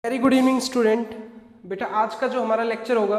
Very good evening student. बेटा आज का जो हमारा लेक्चर होगा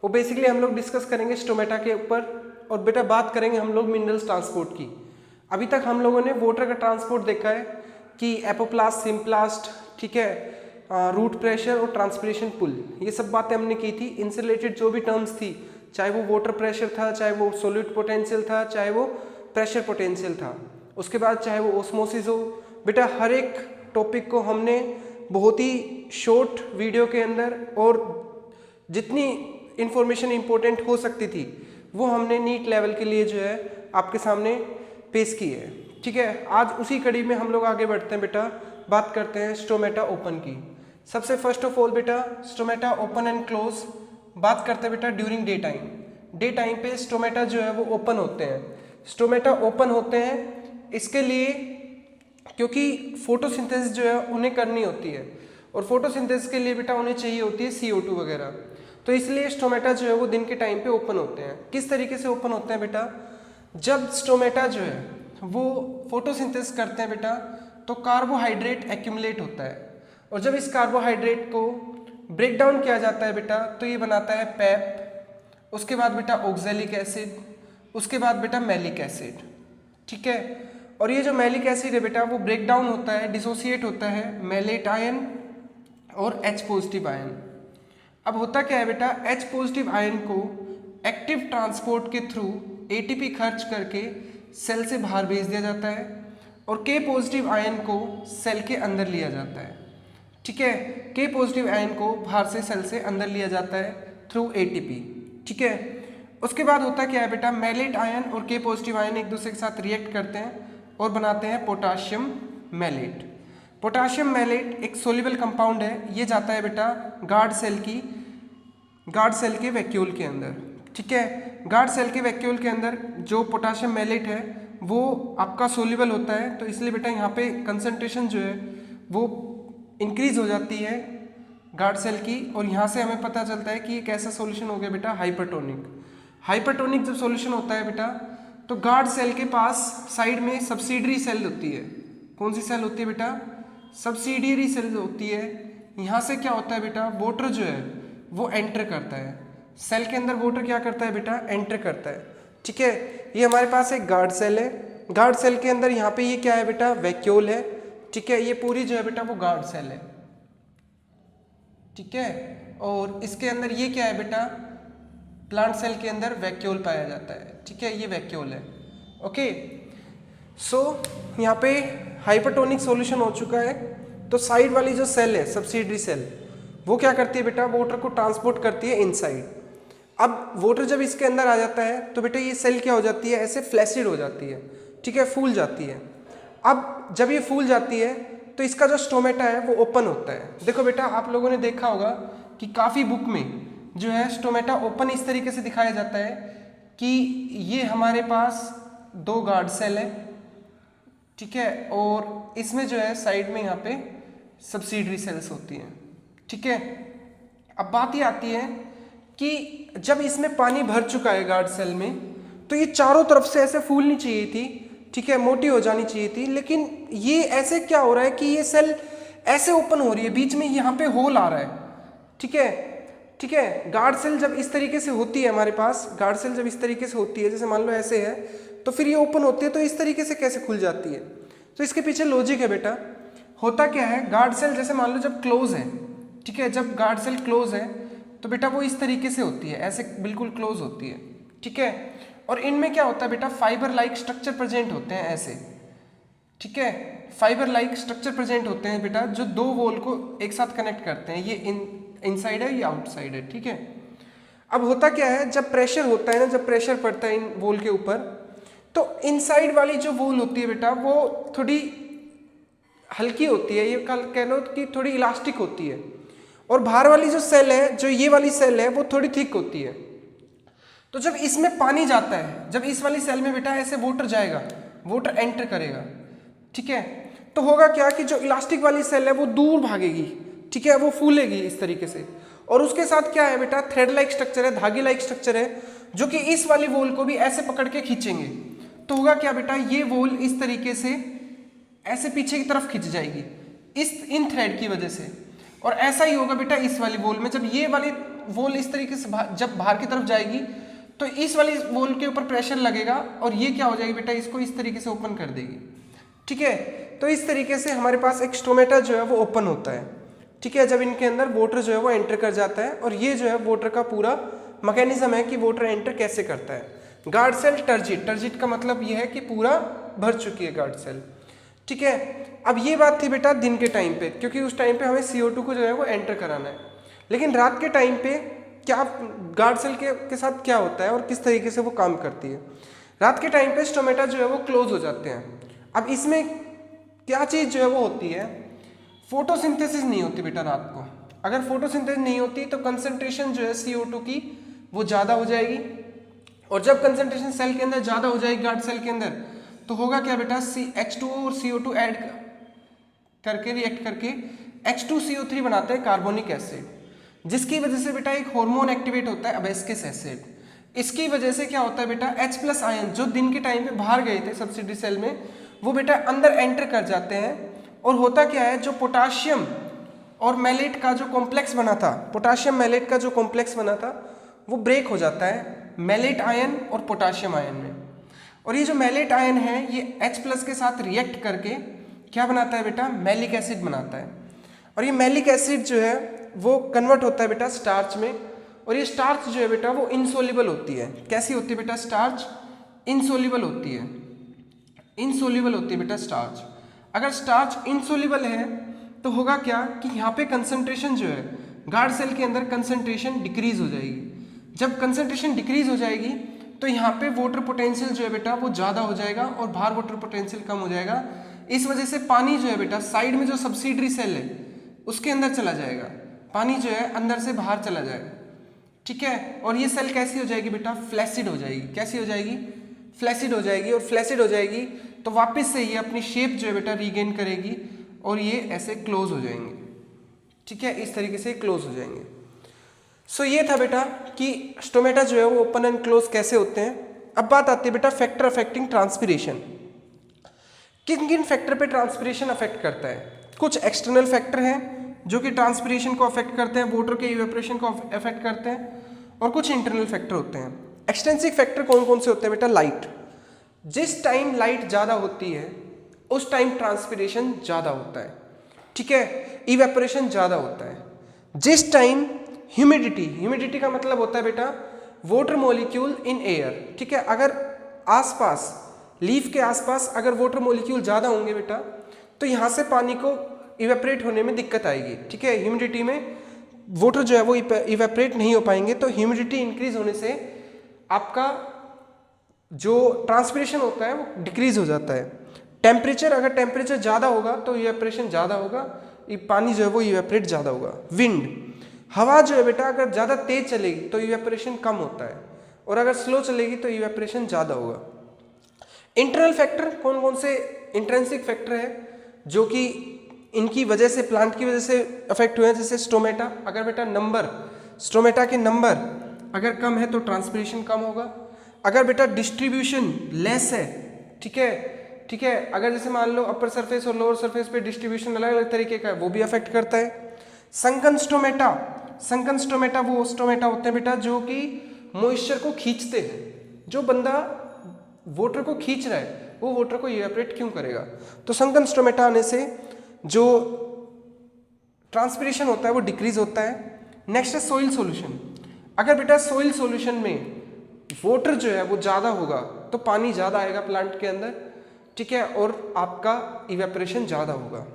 वो बेसिकली हम लोग डिस्कस करेंगे स्टोमेटा के ऊपर, और बेटा बात करेंगे हम लोग मिनरल्स ट्रांसपोर्ट की। अभी तक हम लोगों ने वाटर का ट्रांसपोर्ट देखा है कि एपोप्लास्ट, सिम्प्लास्ट, ठीक है, रूट प्रेशर और ट्रांसपिरेशन पुल, ये सब बातें हमने की थी। इनसे रिलेटेड जो भी टर्म्स थी, चाहे वो वाटर प्रेशर था, चाहे वो सॉल्यूट पोटेंशियल था, चाहे वो प्रेशर पोटेंशियल था, उसके बाद चाहे वो ओस्मोसिस हो, बेटा हर एक टॉपिक को हमने बहुत ही शॉर्ट वीडियो के अंदर और जितनी इंफॉर्मेशन इंपॉर्टेंट हो सकती थी वो हमने नीट लेवल के लिए जो है आपके सामने पेश की है। ठीक है, आज उसी कड़ी में हम लोग आगे बढ़ते हैं। बेटा बात करते हैं स्टोमेटा ओपन की। सबसे फर्स्ट ऑफ ऑल बेटा स्टोमेटा ओपन एंड क्लोज बात करते हैं बेटा during day time. Day time पे स्टोमेटा जो है वो ओपन होते हैं। स्टोमेटा ओपन होते हैं इसके लिए क्योंकि फोटोसिंथेसिस जो है उन्हें करनी होती है, और फोटोसिंथेसिस के लिए बेटा उन्हें चाहिए होती है CO2 वगैरह। तो इसलिए स्टोमेटा जो है वो दिन के टाइम पे ओपन होते हैं। किस तरीके से ओपन होते हैं बेटा, जब स्टोमेटा जो है वो फोटोसिंथेसिस करते हैं बेटा तो कार्बोहाइड्रेट एक्यूमुलेट होता है, और जब इस कार्बोहाइड्रेट को ब्रेक डाउन किया जाता है बेटा तो ये बनाता है पैप, उसके बाद बेटा ऑक्जेलिक एसिड, उसके बाद बेटा मैलिक एसिड। ठीक है, और ये जो मैलिक एसिड है बेटा वो ब्रेक डाउन होता है, डिसोसिएट होता है मैलेट आयन और H पॉजिटिव आयन। अब होता क्या है बेटा, H पॉजिटिव आयन को एक्टिव ट्रांसपोर्ट के थ्रू ATP खर्च करके सेल से बाहर भेज दिया जाता है, और K पॉजिटिव आयन को सेल के अंदर लिया जाता है। ठीक है, K पॉजिटिव आयन को बाहर से सेल से अंदर लिया जाता है थ्रू ATP। ठीक है, उसके बाद होता क्या है बेटा, मैलेट आयन और K पॉजिटिव आयन एक दूसरे के साथ रिएक्ट करते हैं और बनाते हैं पोटाशियम मैलेट। पोटाशियम मैलेट एक सोल्यूबल कंपाउंड है, ये जाता है बेटा गार्ड सेल के वैक्यूल के अंदर। ठीक है, गार्ड सेल के वैक्यूल के अंदर जो पोटाशियम मैलेट है वो आपका सोल्यूबल होता है, तो इसलिए बेटा यहाँ पे कंसंट्रेशन जो है वो इंक्रीज हो जाती है गार्ड सेल की, और यहाँ से हमें पता चलता है कि एक ऐसा सॉल्यूशन हो गया बेटा हाइपरटोनिक। हाइपरटोनिक जब सॉल्यूशन होता है बेटा तो गार्ड सेल के पास साइड में सब्सिडियरी सेल होती है। कौन सी सेल होती है बेटा, सब्सिडियरी सेल होती है। यहाँ से क्या होता है बेटा, वाटर जो है वो एंटर करता है सेल के अंदर। वाटर क्या करता है बेटा, एंटर करता है। ठीक है, ये हमारे पास एक गार्ड सेल है। गार्ड सेल के अंदर यहाँ पे ये क्या है बेटा, वैक्यूल है। ठीक है, ये पूरी जो है बेटा वो गार्ड सेल है। ठीक है, और इसके अंदर ये क्या है बेटा, प्लांट सेल के अंदर वैक्यूल पाया जाता है। ठीक है, ये वैक्यूल है। ओके, सो यहाँ पे हाइपरटोनिक सॉल्यूशन हो चुका है, तो साइड वाली जो सेल है सब्सिडियरी सेल वो क्या करती है बेटा, वाटर को ट्रांसपोर्ट करती है इनसाइड। अब वाटर जब इसके अंदर आ जाता है तो बेटा ये सेल क्या हो जाती है, ऐसे फ्लैसिड हो जाती है। ठीक है, फूल जाती है। अब जब ये फूल जाती है तो इसका जो स्टोमेटा है वो ओपन होता है। देखो बेटा आप लोगों ने देखा होगा कि काफ़ी बुक में जो है स्टोमेटा ओपन इस तरीके से दिखाया जाता है कि ये हमारे पास दो गार्ड सेल है। ठीक है, और इसमें जो है साइड में यहाँ पे सब्सिडियरी सेल्स होती हैं। ठीक है, अब बात ये आती है कि जब इसमें पानी भर चुका है गार्ड सेल में तो ये चारों तरफ से ऐसे फूलनी चाहिए थी। ठीक है, मोटी हो जानी चाहिए थी, लेकिन ये ऐसे क्या हो रहा है कि ये सेल ऐसे ओपन हो रही है, बीच में यहाँ पे होल आ रहा है। ठीक है, ठीक है, गार्ड सेल जब इस तरीके से होती है हमारे पास, गार्ड सेल जब इस तरीके से होती है, जैसे मान लो ऐसे है, तो फिर ये ओपन होती है, तो इस तरीके से कैसे खुल जाती है, तो इसके पीछे लॉजिक है बेटा। होता क्या है, गार्ड सेल जैसे मान लो जब क्लोज है, ठीक है, जब गार्ड सेल क्लोज है तो बेटा वो इस तरीके से होती है, ऐसे बिल्कुल क्लोज होती है। ठीक है, और इनमें क्या होता है बेटा, फाइबर लाइक स्ट्रक्चर प्रेजेंट होते हैं ऐसे। ठीक है, फाइबर लाइक स्ट्रक्चर प्रेजेंट होते हैं बेटा जो दो वॉल को एक साथ कनेक्ट करते हैं। ये इनसाइड है, ये आउटसाइड है। ठीक है, अब होता क्या है, जब प्रेशर होता है ना, जब प्रेशर पड़ता है इन वॉल के ऊपर, तो इनसाइड वाली जो वॉल होती है बेटा वो थोड़ी हल्की होती है, ये कह लो कि थोड़ी इलास्टिक होती है, और बाहर वाली जो सेल है, जो ये वाली सेल है, वो थोड़ी थिक होती है। तो जब इसमें पानी जाता है, जब इस वाली सेल में बेटा ऐसे वाटर जाएगा, वाटर एंटर करेगा, ठीक है, तो होगा क्या कि जो इलास्टिक वाली सेल है वो दूर भागेगी। ठीक है, वो फूलेगी इस तरीके से, और उसके साथ क्या है बेटा, थ्रेड लाइक स्ट्रक्चर है, धागे लाइक स्ट्रक्चर है, जो कि इस वाली वॉल को भी ऐसे पकड़ के खींचेंगे। तो होगा क्या बेटा, ये वॉल इस तरीके से ऐसे पीछे की तरफ खिंच जाएगी इन थ्रेड की वजह से। और ऐसा ही होगा बेटा इस वाली वॉल में, जब ये वाली वॉल इस तरीके से जब बाहर की तरफ जाएगी तो इस वाली वॉल के ऊपर प्रेशर लगेगा और ये क्या हो जाएगी बेटा, इसको इस तरीके से ओपन कर देगी। ठीक है, तो इस तरीके से हमारे पास एक स्टोमेटा जो है वो ओपन होता है। ठीक है, जब इनके अंदर वाटर जो है वो एंटर कर जाता है, और ये जो है वाटर का पूरा मैकेनिज्म है कि वाटर एंटर कैसे करता है। गार्ड सेल टर्जिट, टर्जिट का मतलब ये है कि पूरा भर चुकी है गार्ड सेल। ठीक है, अब ये बात थी बेटा दिन के टाइम पे, क्योंकि उस टाइम पे हमें CO2 को जो है वो एंटर कराना है। लेकिन रात के टाइम पे क्या गार्ड सेल के साथ क्या होता है और किस तरीके से वो काम करती है। रात के टाइम पे स्टोमेटा जो है वो क्लोज हो जाते हैं। अब इसमें क्या चीज़ जो है वो होती है, फोटोसिंथेसिस नहीं होती बेटा रात को। अगर फोटोसिंथेसिस नहीं होती तो कंसंट्रेशन जो है CO2 की वो ज़्यादा हो जाएगी, और जब कंसंट्रेशन सेल के अंदर ज़्यादा हो जाएगी गार्ड सेल के अंदर, तो होगा क्या बेटा, H2O और CO2 ऐड करके रिएक्ट करके H2CO3 बनाते हैं कार्बोनिक एसिड, जिसकी वजह से बेटा एक हार्मोन एक्टिवेट होता है अबेस्किस एसिड। इसकी वजह से क्या होता है बेटा, H+ आयन जो दिन के टाइम पे बाहर गए थे सब्सिडी सेल में, वो बेटा अंदर एंटर कर जाते हैं। और होता क्या है, जो पोटाशियम और मैलेट का जो कॉम्प्लेक्स बना था, पोटाशियम मैलेट का जो कॉम्प्लेक्स बना था वो ब्रेक हो जाता है मैलेट आयन और पोटाशियम आयन में। और ये जो मैलेट आयन है ये H+ के साथ रिएक्ट करके क्या बनाता है बेटा, मैलिक एसिड बनाता है। और ये मैलिक एसिड जो है वो कन्वर्ट होता है बेटा स्टार्च में, और ये स्टार्च जो है बेटा वो इनसोल्यूबल होती है। कैसी होती है बेटा, स्टार्च इनसोल्यूबल होती है, इनसोल्यूबल होती है बेटा स्टार्च। अगर स्टार्च इनसोल्यूबल है तो होगा क्या कि यहाँ पे कंसंट्रेशन जो है गार्ड सेल के अंदर कंसंट्रेशन डिक्रीज हो जाएगी। जब कंसंट्रेशन डिक्रीज हो जाएगी तो यहाँ पे वाटर पोटेंशियल जो है बेटा वो ज़्यादा हो जाएगा और बाहर वाटर पोटेंशियल कम हो जाएगा। इस वजह से पानी जो है बेटा साइड में जो सब्सिडरी सेल है उसके अंदर चला जाएगा, पानी जो है अंदर से बाहर चला जाएगा। ठीक है, और ये सेल कैसी हो जाएगी बेटा, फ्लैसिड हो जाएगी। कैसी हो जाएगी, फ्लैसिड हो जाएगी। और फ्लैसिड हो जाएगी तो वापस से ये अपनी शेप जो है बेटा रीगेन करेगी और ये ऐसे क्लोज हो जाएंगे। ठीक है, इस तरीके से क्लोज हो जाएंगे। सो ये था बेटा कि स्टोमेटा जो है वो ओपन एंड क्लोज कैसे होते हैं। अब बात आती है बेटा फैक्टर अफेक्टिंग ट्रांसपिरेशन। किन किन फैक्टर पे ट्रांसपिरेशन अफेक्ट करता है। कुछ एक्सटर्नल फैक्टर हैं जो कि ट्रांसपिरेशन को अफेक्ट करते हैं, वाटर के इवेपोरेशन को अफेक्ट करते हैं, और कुछ इंटरनल फैक्टर होते हैं। एक्सटेंसिव फैक्टर कौन कौन से होते हैं बेटा, लाइट। जिस टाइम लाइट ज़्यादा होती है उस टाइम ट्रांसपिरेशन ज़्यादा होता है। ठीक है, इवेपोरेशन ज़्यादा होता है। जिस टाइम ह्यूमिडिटी, ह्यूमिडिटी का मतलब होता है बेटा वाटर मॉलिक्यूल इन एयर। ठीक है, अगर आसपास लीफ के आसपास अगर वाटर मॉलिक्यूल ज़्यादा होंगे बेटा तो यहाँ से पानी को इवेपोरेट होने में दिक्कत आएगी। ठीक है, ह्यूमिडिटी में वाटर जो है वो इवेपोरेट नहीं हो पाएंगे, तो ह्यूमिडिटी इंक्रीज होने से आपका जो ट्रांसपिरेशन होता है वो डिक्रीज हो जाता है। टेम्परेचर, अगर टेम्परेचर ज़्यादा होगा तो इवेपोरेशन ज़्यादा होगा, पानी जो है वो इवेपोरेट ज़्यादा होगा। विंड, हवा जो है बेटा अगर ज़्यादा तेज चलेगी तो इवेपोरेशन कम होता है, और अगर स्लो चलेगी तो इवेपोरेशन ज़्यादा होगा। इंटरनल फैक्टर कौन कौन से इंट्रिंसिक फैक्टर है जो कि इनकी वजह से, प्लांट की वजह से अफेक्ट हुए हैं। जैसे स्टोमेटा, अगर बेटा नंबर, स्टोमेटा के नंबर अगर कम है तो ट्रांसपिरेशन कम होगा। अगर बेटा डिस्ट्रीब्यूशन लेस है, ठीक है, अगर जैसे मान लो अपर सरफेस और लोअर सरफेस पे डिस्ट्रीब्यूशन अलग अलग तरीके का है, वो भी अफेक्ट करता है। संकन स्टोमेटा, संकन स्टोमेटा वो स्टोमेटा होते हैं बेटा जो कि मॉइस्चर को खींचते हैं। जो बंदा वाटर को खींच रहा है वो वाटर को इवेपोरेट क्यों करेगा, तो संकन स्टोमेटा आने से जो ट्रांसपिरेशन होता है वो डिक्रीज होता है। नेक्स्ट है सोइल सॉल्यूशन। अगर बेटा सोइल सॉल्यूशन में वाटर जो है वो ज़्यादा होगा तो पानी ज़्यादा आएगा प्लांट के अंदर। ठीक है, और आपका इवेपोरेशन ज़्यादा होगा।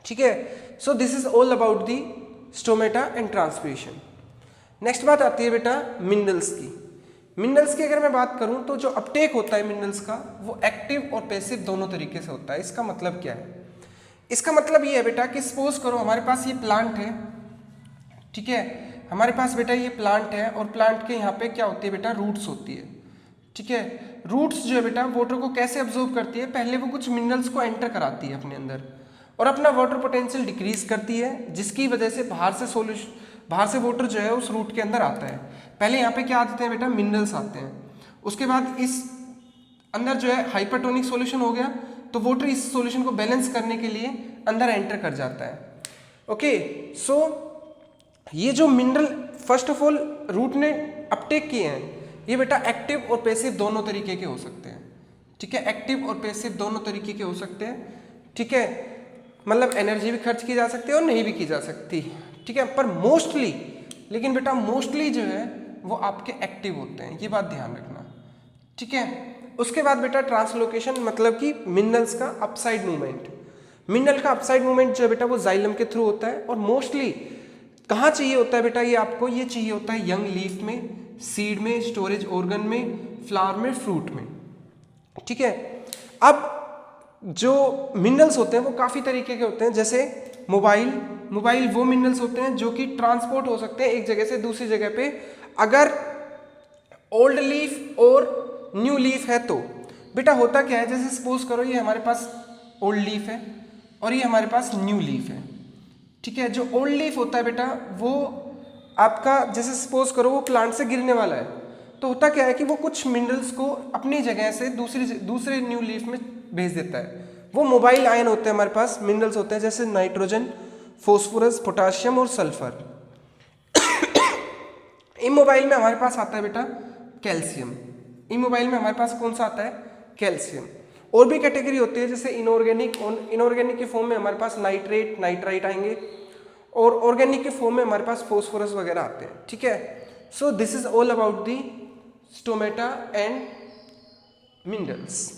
ठीक है, so this is all about the stomata and transpiration. Next बात आती है बेटा मिनरल्स की। मिनरल्स की अगर मैं बात करूं तो जो अपटेक होता है मिनरल्स का वो एक्टिव और पैसिव दोनों तरीके से होता है। इसका मतलब क्या है, इसका मतलब ये है बेटा कि सपोज करो हमारे पास ये प्लांट है। ठीक है, हमारे पास बेटा ये प्लांट है और प्लांट के यहाँ पे क्या होती है बेटा, रूट्स होती है। ठीक है, रूट्स जो है बेटा वाटर को कैसे अब्जॉर्ब करती है, पहले वो कुछ मिनरल्स को एंटर कराती है अपने अंदर और अपना वाटर पोटेंशियल डिक्रीज करती है, जिसकी वजह से बाहर से वाटर जो है उस रूट के अंदर आता है। पहले यहाँ पे क्या आते हैं बेटा, मिनरल्स आते हैं। उसके बाद इस अंदर जो है हाइपरटोनिक सॉल्यूशन हो गया, तो वाटर इस सॉल्यूशन को बैलेंस करने के लिए अंदर एंटर कर जाता है। ओके, सो ये जो mineral first of all root ने अपटेक किए हैं, ये बेटा एक्टिव और पैसिव दोनों तरीके के हो सकते हैं, ठीक है, एक्टिव और पैसिव दोनों तरीके के हो सकते हैं, ठीक है, मतलब एनर्जी भी खर्च की जा सकती है और नहीं भी की जा सकती, ठीक है, पर मोस्टली, लेकिन बेटा मोस्टली जो है वो आपके एक्टिव होते हैं, ये बात ध्यान रखना, ठीक है। उसके बाद बेटा ट्रांसलोकेशन मतलब कि मिनरल्स का अपसाइड मूवमेंट, मिनरल का अपसाइड मूवमेंट जो है बेटा वो जाइलम के थ्रू होता है, और मोस्टली कहाँ चाहिए होता है बेटा ये आपको, ये चाहिए होता है यंग लीफ में, सीड में, स्टोरेज ऑर्गन में, फ्लावर में, फ्रूट में, ठीक है। अब जो मिनरल्स होते हैं वो काफ़ी तरीके के होते हैं, जैसे मोबाइल वो मिनरल्स होते हैं जो कि ट्रांसपोर्ट हो सकते हैं एक जगह से दूसरी जगह पे, अगर ओल्ड लीफ और न्यू लीफ है तो। बेटा होता क्या है, जैसे सपोज करो ये हमारे पास ओल्ड लीफ है और ये हमारे पास न्यू लीफ है, ठीक है। जो ओल्ड लीफ होता है बेटा वो आपका, जैसे सपोज करो वो प्लांट से गिरने वाला है, तो होता क्या है कि वो कुछ मिनरल्स को अपनी जगह से दूसरे न्यू लीफ में भेज देता है। वो मोबाइल आयन होते हैं हमारे पास, मिनरल्स होते हैं जैसे नाइट्रोजन, फॉस्फोरस, पोटाशियम और सल्फर। इमोबाइल में हमारे पास आता है बेटा कैल्शियम, इमोबाइल में हमारे पास कौन सा आता है, कैल्शियम। और भी कैटेगरी होती है जैसे इनऑर्गेनिक, इनऑर्गेनिक के फॉर्म में हमारे पास नाइट्रेट, नाइट्राइट आएंगे, और ऑर्गेनिक के फॉर्म में हमारे पास फॉस्फोरस वगैरह आते हैं, ठीक है। So this is all about the stomata and minerals.